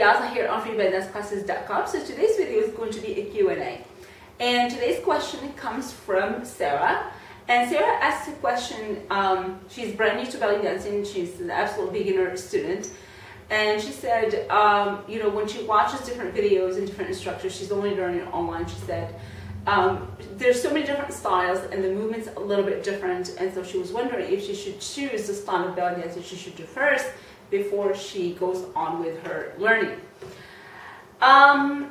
Yasna here on freebaddanceclasses.com. So today's video is going to be a Q&A. And today's question comes from Sarah. And Sarah asked a question, she's brand new to belly dancing, she's an absolute beginner student. And she said, you know, when she watches different videos and different instructors, she's only learning online, she said, there's so many different styles and the movement's a little bit different. And so she was wondering if she should choose the style of belly dance that she should do first before she goes on with her learning.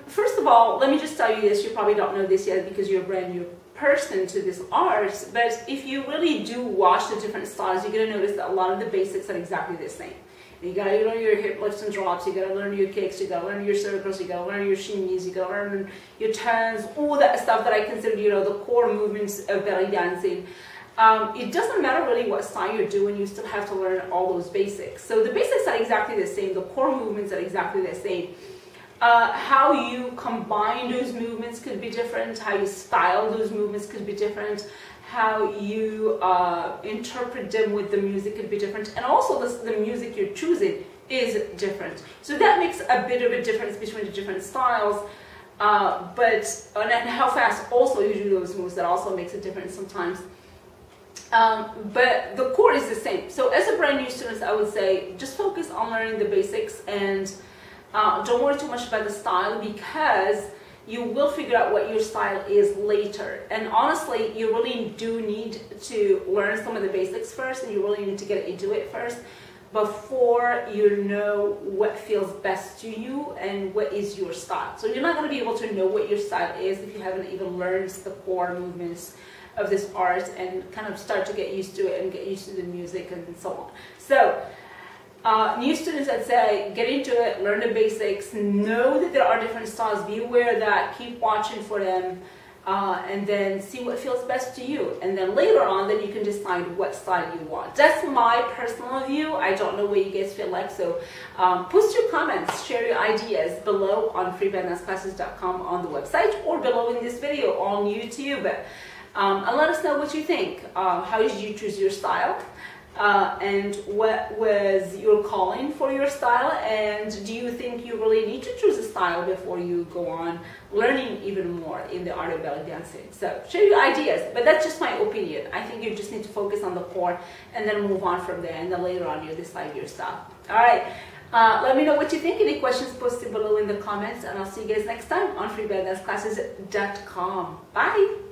First of all, let me just tell you this, you probably don't know this yet because you're a brand new person to this art, but if you really do watch the different styles, you're going to notice that a lot of the basics are exactly the same. You got to learn your hip lifts and drops, you got to learn your kicks, you got to learn your circles, you got to learn your shimmies, you got to learn your turns, all that stuff that I consider, you know, the core movements of belly dancing. It doesn't matter really what style you're doing, you still have to learn all those basics. So the basics are exactly the same, the core movements are exactly the same. How you combine those movements could be different, how you style those movements could be different, how you interpret them with the music could be different, and also the music you're choosing is different. So that makes a bit of a difference between the different styles, and how fast also you do those moves, that also makes a difference sometimes. But the core is the same. So as a brand new student, I would say just focus on learning the basics and don't worry too much about the style, because you will figure out what your style is later. And honestly, you really do need to learn some of the basics first, and you really need to get into it first before you know what feels best to you and what is your style. So you're not going to be able to know what your style is if you haven't even learned the core movements of this art and kind of start to get used to it and get used to the music and so on. So new students, I'd say, get into it, learn the basics, know that there are different styles, be aware of that, keep watching for them, and then see what feels best to you. And then later on, then you can decide what style you want. That's my personal view. I don't know what you guys feel like, so post your comments, share your ideas below on freebaddanceclasses.com on the website, or below in this video on YouTube. And let us know what you think. How did you choose your style? And what was your calling for your style, and do you think you really need to choose a style before you go on learning even more in the art of belly dancing? So share your ideas, but that's just my opinion. I think you just need to focus on the core and then move on from there, and then later on you decide your style. Alright, let me know what you think. Any questions, post it below in the comments, and I'll see you guys next time on freebaddanceclasses.com. Bye!